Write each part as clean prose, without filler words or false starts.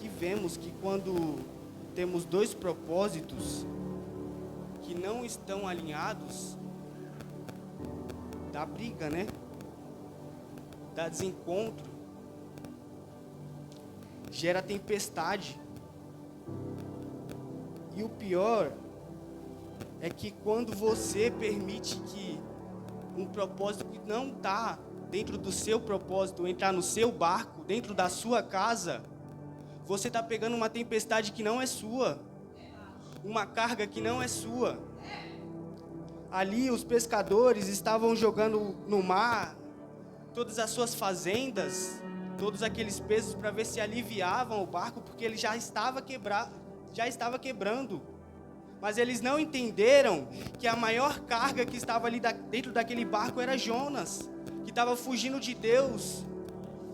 aqui vemos que quando temos dois propósitos que não estão alinhados, dá briga, né? Dá desencontro, gera tempestade. E o pior é que quando você permite que um propósito que não está dentro do seu propósito entrar no seu barco, dentro da sua casa, você está pegando uma tempestade que não é sua, uma carga que não é sua. Ali os pescadores estavam jogando no mar todas as suas fazendas, todos aqueles pesos para ver se aliviavam o barco, porque ele já estava quebrando. Mas eles não entenderam que a maior carga que estava ali dentro daquele barco era Jonas, que estava fugindo de Deus,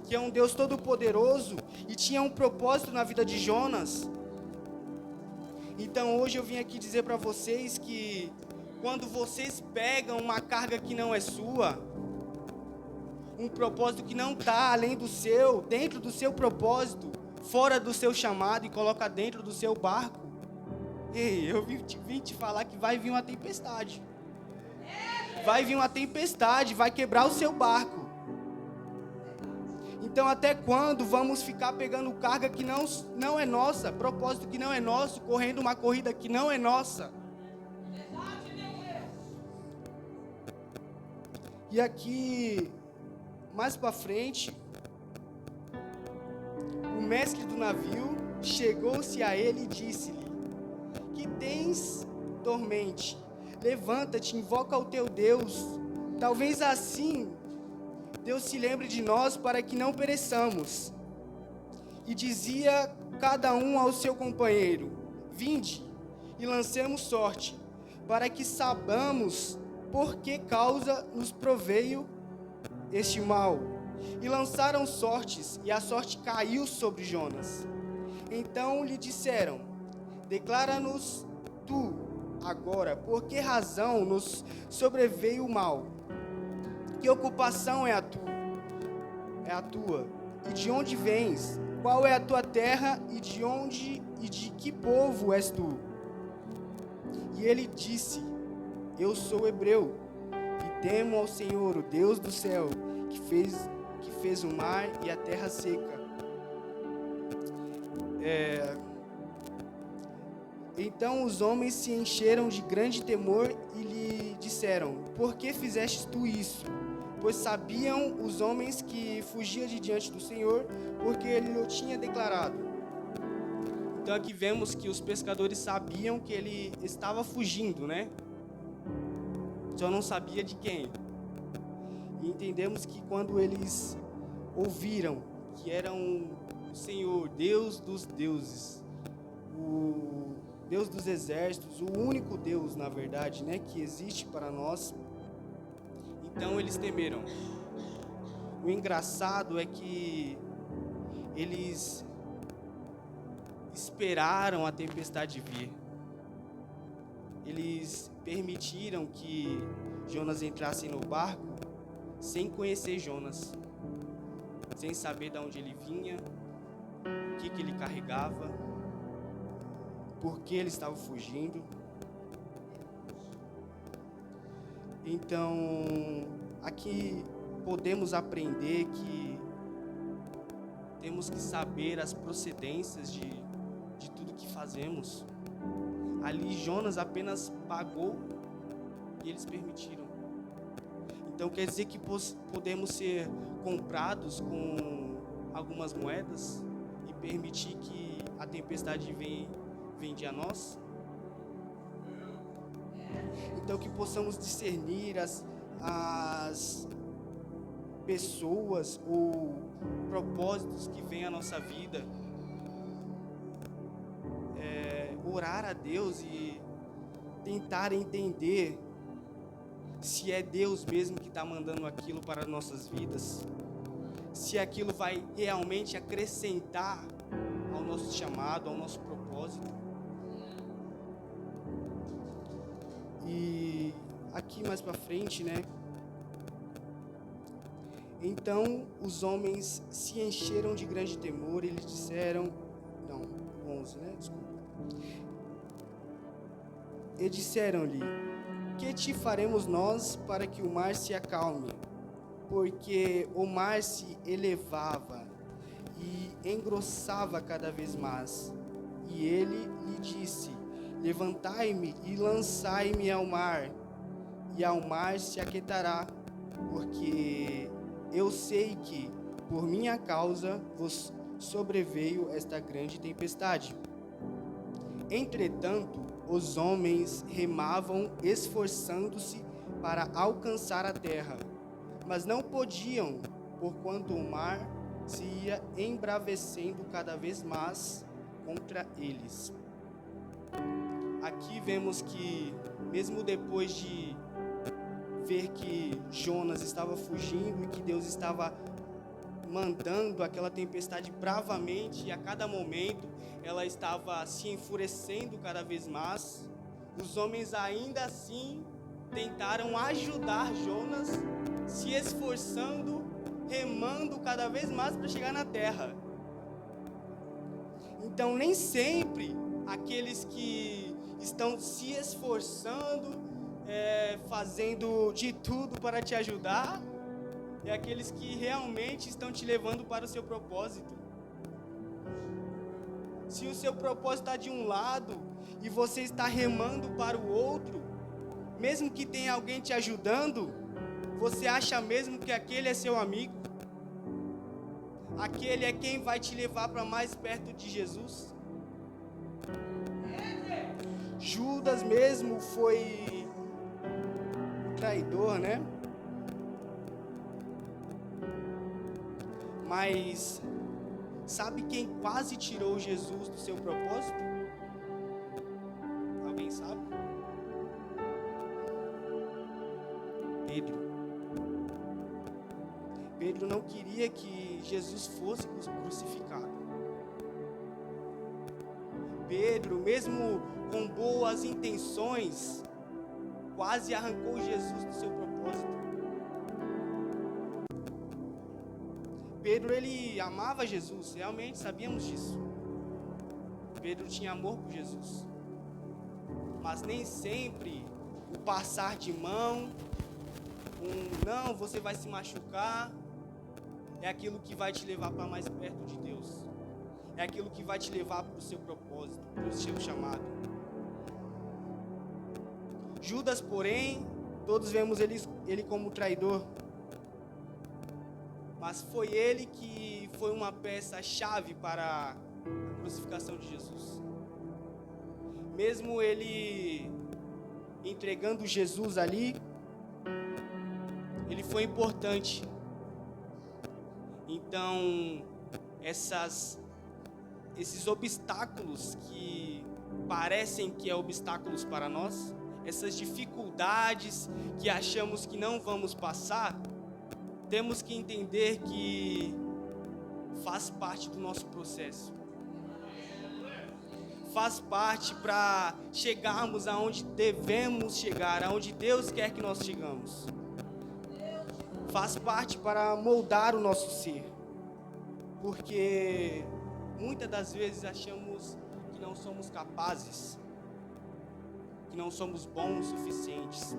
que é um Deus todo-poderoso, e tinha um propósito na vida de Jonas. Então hoje eu vim aqui dizer para vocês que quando vocês pegam uma carga que não é sua, um propósito que não está além do seu, dentro do seu propósito, fora do seu chamado, e coloca dentro do seu barco, ei, eu vim te falar que vai vir uma tempestade. Vai vir uma tempestade, vai quebrar o seu barco. Então até quando vamos ficar pegando carga que não é nossa, propósito que não é nosso, correndo uma corrida que não é nossa? E aqui, mais para frente, o mestre do navio chegou-se a ele e disse-lhe: que tens, dormente? Levanta-te, invoca o teu Deus. Talvez assim Deus se lembre de nós para que não pereçamos. E dizia cada um ao seu companheiro: vinde e lancemos sorte, para que saibamos por que causa nos proveio este mal. E lançaram sortes, e a sorte caiu sobre Jonas. Então lhe disseram: declara-nos tu agora, por que razão nos sobreveio o mal? Que ocupação é a tua? E de onde vens? Qual é a tua terra? E de que povo és tu? E ele disse: eu sou hebreu, e temo ao Senhor, o Deus do céu, que fez o mar e a terra seca. Então os homens se encheram de grande temor e lhe disseram: por que fizestes tu isso? Pois sabiam os homens que fugia de diante do Senhor, porque ele o tinha declarado. Então aqui vemos que os pescadores sabiam que ele estava fugindo, né? Só não sabia de quem. E entendemos que quando eles ouviram que era o Senhor, Deus dos deuses, o Deus dos exércitos, o único Deus, na verdade, né, que existe para nós, então eles temeram. O engraçado é que eles esperaram a tempestade vir. Eles permitiram que Jonas entrasse no barco sem conhecer Jonas, sem saber de onde ele vinha, o que ele carregava, por que ele estava fugindo. Então, aqui podemos aprender que temos que saber as procedências de tudo que fazemos. Ali Jonas apenas pagou e eles permitiram. Então quer dizer que podemos ser comprados com algumas moedas e permitir que a tempestade venha a nós? Então que possamos discernir as pessoas ou propósitos que vêm à nossa vida, orar a Deus e tentar entender se é Deus mesmo que está mandando aquilo para nossas vidas, se aquilo vai realmente acrescentar ao nosso chamado, ao nosso propósito. E aqui mais para frente, né? Então os homens se encheram de grande temor e lhes disseram: Não, 11, né? Desculpa. E disseram-lhe: que te faremos nós para que o mar se acalme? Porque o mar se elevava e engrossava cada vez mais. E ele lhe disse: levantai-me e lançai-me ao mar, e ao mar se aquietará, porque eu sei que, por minha causa, vos sobreveio esta grande tempestade. Entretanto, os homens remavam, esforçando-se para alcançar a terra, mas não podiam, porquanto o mar se ia embravecendo cada vez mais contra eles. Aqui vemos que, mesmo depois de ver que Jonas estava fugindo e que Deus estava mandando aquela tempestade bravamente, e a cada momento ela estava se enfurecendo cada vez mais, os homens ainda assim tentaram ajudar Jonas, se esforçando, remando cada vez mais para chegar na terra. Então, nem sempre aqueles que estão se esforçando, fazendo de tudo para te ajudar, é aqueles que realmente estão te levando para o seu propósito. Se o seu propósito está de um lado e você está remando para o outro, mesmo que tenha alguém te ajudando, você acha mesmo que aquele é seu amigo? Aquele é quem vai te levar para mais perto de Jesus? Judas mesmo foi o traidor, né? Mas sabe quem quase tirou Jesus do seu propósito? Alguém sabe? Pedro. Pedro não queria que Jesus fosse crucificado. Pedro, mesmo com boas intenções, quase arrancou Jesus do seu propósito. Pedro, ele amava Jesus, realmente sabíamos disso. Pedro tinha amor por Jesus. Mas nem sempre o passar de mão, não, você vai se machucar, é aquilo que vai te levar para mais perto de Deus. É aquilo que vai te levar para o seu propósito, para o seu chamado. Judas, porém, todos vemos ele como traidor. Mas foi ele que foi uma peça-chave para a crucificação de Jesus. Mesmo ele entregando Jesus ali, ele foi importante. Então, esses obstáculos que parecem que é obstáculos para nós, essas dificuldades que achamos que não vamos passar, temos que entender que faz parte do nosso processo. Faz parte para chegarmos aonde devemos chegar, aonde Deus quer que nós chegamos. Faz parte para moldar o nosso ser. Porque muitas das vezes achamos que não somos capazes, que não somos bons o suficientes.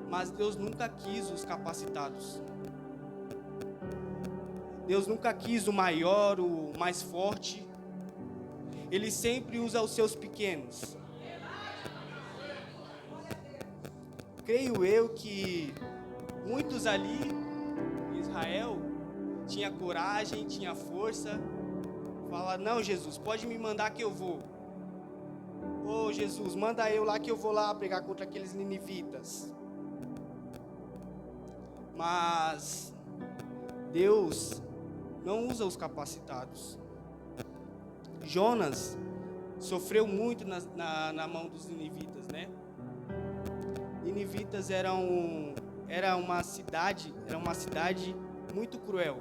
Mas Deus nunca quis os capacitados. Deus nunca quis o maior, o mais forte. Ele sempre usa os seus pequenos. Creio eu que muitos ali em Israel tinha coragem, tinha força. Fala, não, Jesus, pode me mandar que eu vou. Ô, Jesus, manda eu lá que eu vou lá pregar contra aqueles ninivitas. Mas Deus não usa os capacitados. Jonas sofreu muito na mão dos ninivitas, né? Ninivitas era uma cidade muito cruel,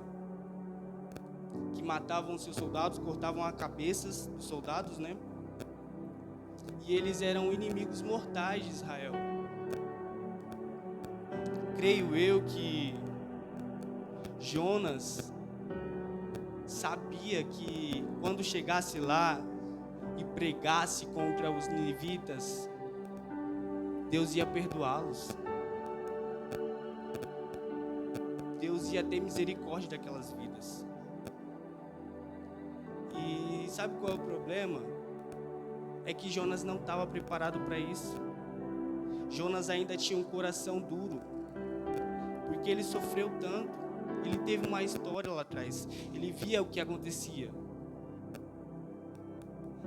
que matavam seus soldados, cortavam as cabeças dos soldados, né? E eles eram inimigos mortais de Israel. Creio eu que Jonas sabia que quando chegasse lá e pregasse contra os ninivitas, Deus ia perdoá-los. Deus ia ter misericórdia daquelas vidas. E sabe qual é o problema? É que Jonas não estava preparado para isso. Jonas ainda tinha um coração duro, porque ele sofreu tanto, ele teve uma história lá atrás, ele via o que acontecia.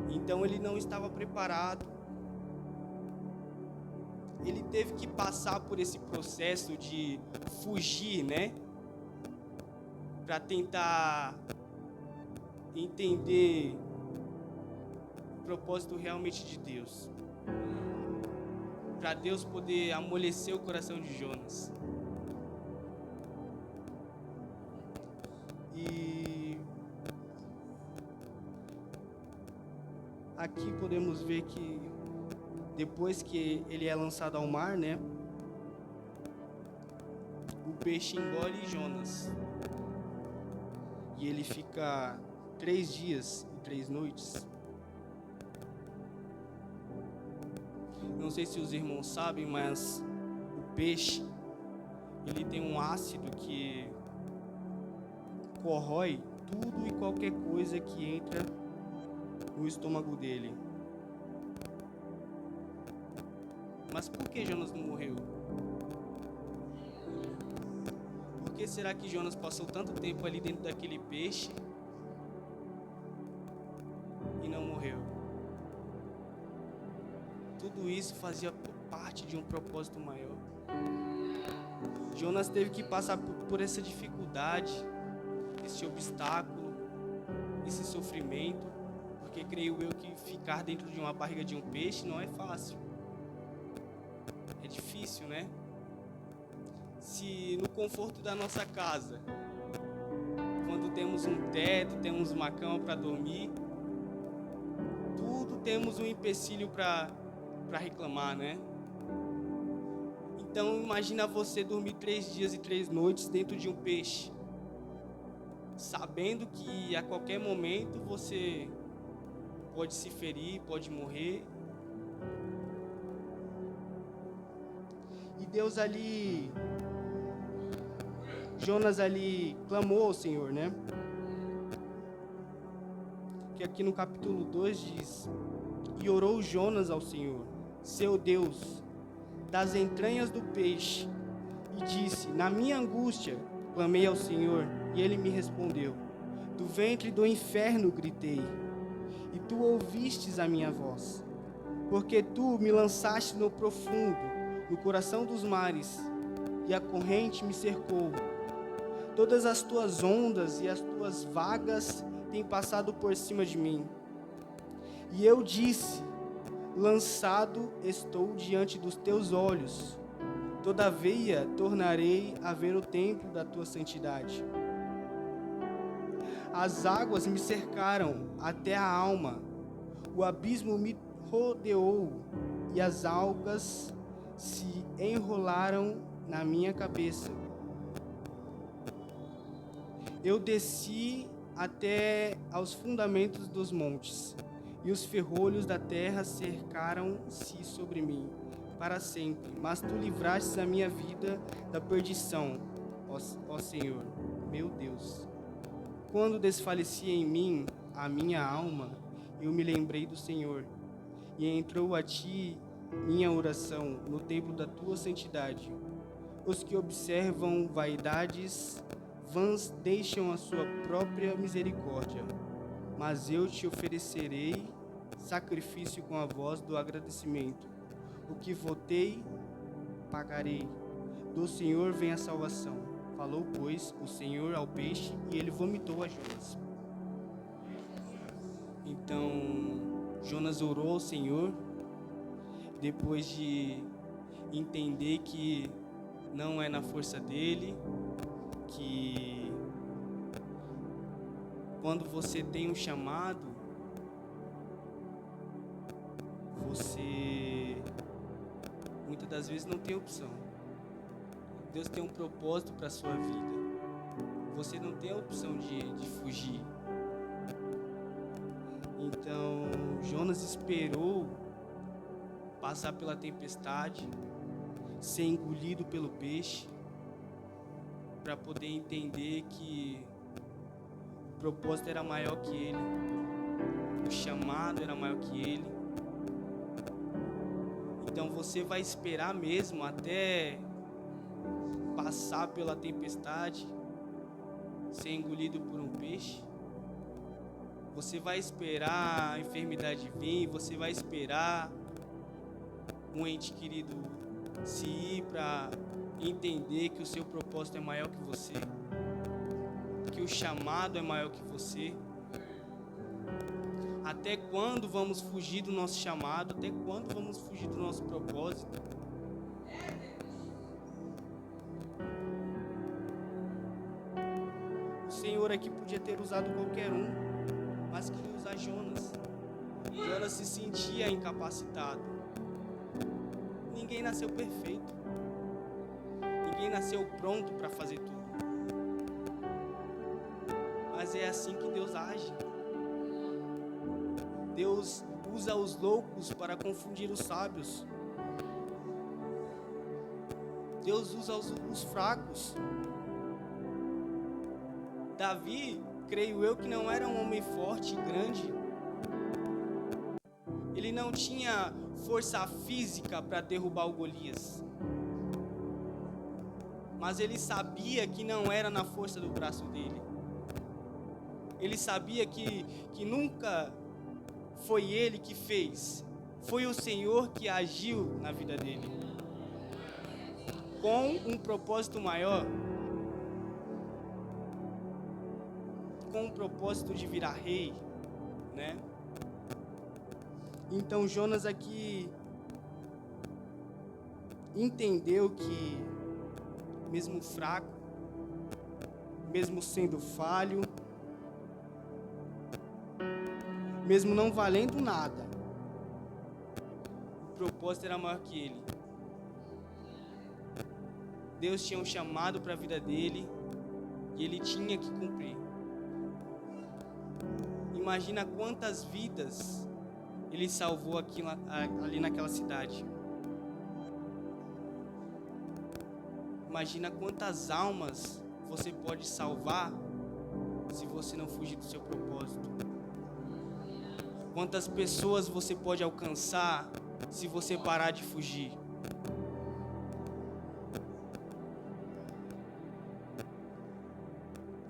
Então ele não estava preparado. Ele teve que passar por esse processo de fugir, né? Para tentar entender o propósito realmente de Deus. Para Deus poder amolecer o coração de Jonas. E aqui podemos ver que depois que ele é lançado ao mar, né? O peixe engole Jonas. E ele fica 3 dias e 3 noites. Não sei se os irmãos sabem, mas o peixe, ele tem um ácido que corrói tudo e qualquer coisa que entra no estômago dele. Mas por que Jonas não morreu? Por que será que Jonas passou tanto tempo ali dentro daquele peixe e não morreu? Tudo isso fazia parte de um propósito maior. Jonas teve que passar por essa dificuldade, esse obstáculo, esse sofrimento, porque creio eu que ficar dentro de uma barriga de um peixe não é fácil. É difícil, né? Se no conforto da nossa casa, quando temos um teto, temos uma cama para dormir, tudo temos um empecilho para reclamar, né? Então imagina você dormir 3 dias e 3 noites dentro de um peixe, sabendo que a qualquer momento você pode se ferir, pode morrer. E Deus ali, Jonas ali clamou ao Senhor, né? Que aqui no capítulo 2 diz: e orou Jonas ao Senhor, seu Deus, das entranhas do peixe, e disse: na minha angústia clamei ao Senhor, e ele me respondeu. Do ventre do inferno gritei, e tu ouvistes a minha voz. Porque tu me lançaste no profundo, no coração dos mares, e a corrente me cercou. Todas as tuas ondas e as tuas vagas têm passado por cima de mim. E eu disse: lançado estou diante dos teus olhos. Todavia tornarei a ver o templo da tua santidade. As águas me cercaram até a alma, o abismo me rodeou, e as algas se enrolaram na minha cabeça. Eu desci até aos fundamentos dos montes, e os ferrolhos da terra cercaram-se sobre mim para sempre. Mas tu livrastes a minha vida da perdição, ó Senhor, meu Deus. Quando desfalecia em mim a minha alma, eu me lembrei do Senhor, e entrou a ti minha oração no templo da tua santidade. Os que observam vaidades vãs deixam a sua própria misericórdia, mas eu te oferecerei sacrifício com a voz do agradecimento. O que votei, pagarei. Do Senhor vem a salvação. Falou, pois, o Senhor ao peixe, e ele vomitou a Jonas. Então, Jonas orou ao Senhor, depois de entender que não é na força dele, que quando você tem um chamado, você muitas das vezes não tem opção. Deus tem um propósito para a sua vida. Você não tem a opção de fugir. Então, Jonas esperou passar pela tempestade, ser engolido pelo peixe, para poder entender que o propósito era maior que ele, o chamado era maior que ele. Então você vai esperar mesmo até passar pela tempestade, ser engolido por um peixe? Você vai esperar a enfermidade vir, você vai esperar um ente querido se ir para entender que o seu propósito é maior que você, que o chamado é maior que você? Até quando vamos fugir do nosso chamado? Até quando vamos fugir do nosso propósito? O Senhor aqui podia ter usado qualquer um, mas queria usar Jonas. Jonas se sentia incapacitado. Ninguém nasceu perfeito. Ninguém nasceu pronto para fazer tudo. Mas é assim que Deus age. Deus usa os loucos para confundir os sábios. Deus usa os fracos. Davi, creio eu, que não era um homem forte e grande. Ele não tinha força física para derrubar o Golias. Mas ele sabia que não era na força do braço dele. Ele sabia que nunca foi ele que fez. Foi o Senhor que agiu na vida dele. Com um propósito maior. Com um propósito de virar rei, né? Então Jonas aqui entendeu que mesmo fraco, mesmo sendo falho, mesmo não valendo nada, o propósito era maior que ele. Deus tinha um chamado para a vida dele e ele tinha que cumprir. Imagina quantas vidas ele salvou ali naquela cidade. Imagina quantas almas você pode salvar se você não fugir do seu propósito. Quantas pessoas você pode alcançar se você parar de fugir.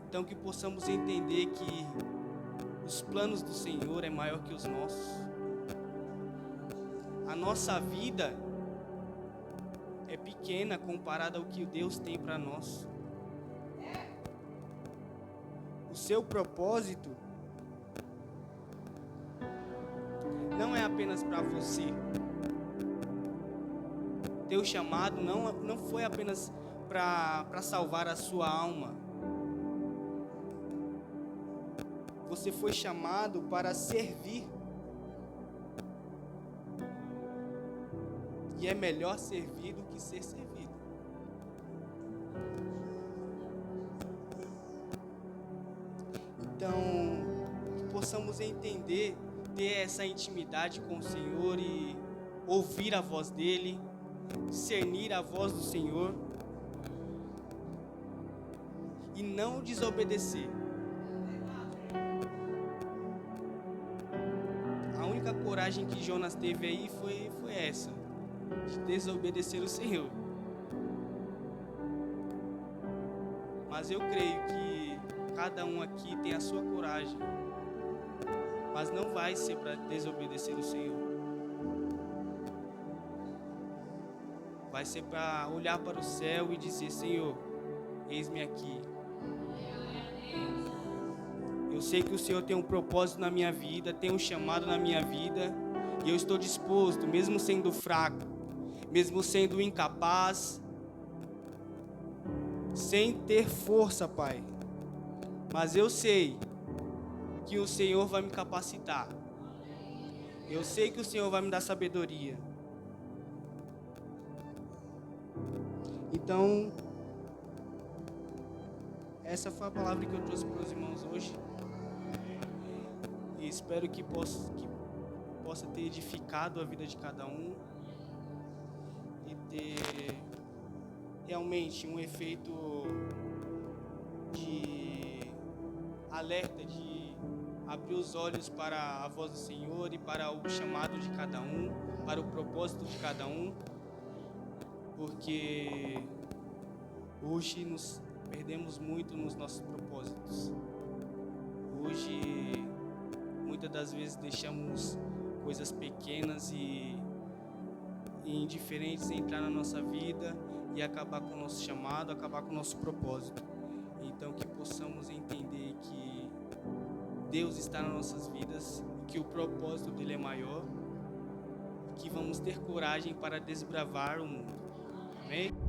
Então que possamos entender que os planos do Senhor é maior que os nossos. A nossa vida é pequena comparada ao que Deus tem para nós. O seu propósito não é apenas para você. Teu chamado não foi apenas para salvar a sua alma. Você foi chamado para servir. E é melhor servir do que ser servido. Então, que possamos entender, ter essa intimidade com o Senhor e ouvir a voz dEle, discernir a voz do Senhor e não desobedecer. A única coragem que Jonas teve aí foi essa, de desobedecer o Senhor. Mas eu creio que cada um aqui tem a sua coragem, mas não vai ser para desobedecer o Senhor. Vai ser para olhar para o céu e dizer: Senhor, eis-me aqui. Eu sei que o Senhor tem um propósito na minha vida, tem um chamado na minha vida, e eu estou disposto, mesmo sendo fraco, mesmo sendo incapaz, sem ter força, Pai. Mas eu sei que o Senhor vai me capacitar. Eu sei que o Senhor vai me dar sabedoria. Então, essa foi a palavra que eu trouxe para os irmãos hoje. E espero que possa ter edificado a vida de cada um e ter realmente um efeito de alerta, de abrir os olhos para a voz do Senhor e para o chamado de cada um, para o propósito de cada um, porque hoje nos perdemos muito nos nossos propósitos. Hoje, muitas das vezes deixamos coisas pequenas e indiferentes entrar na nossa vida e acabar com o nosso chamado, acabar com o nosso propósito. Então, que possamos entender que Deus está nas nossas vidas, que o propósito dele é maior, que vamos ter coragem para desbravar o mundo. Amém?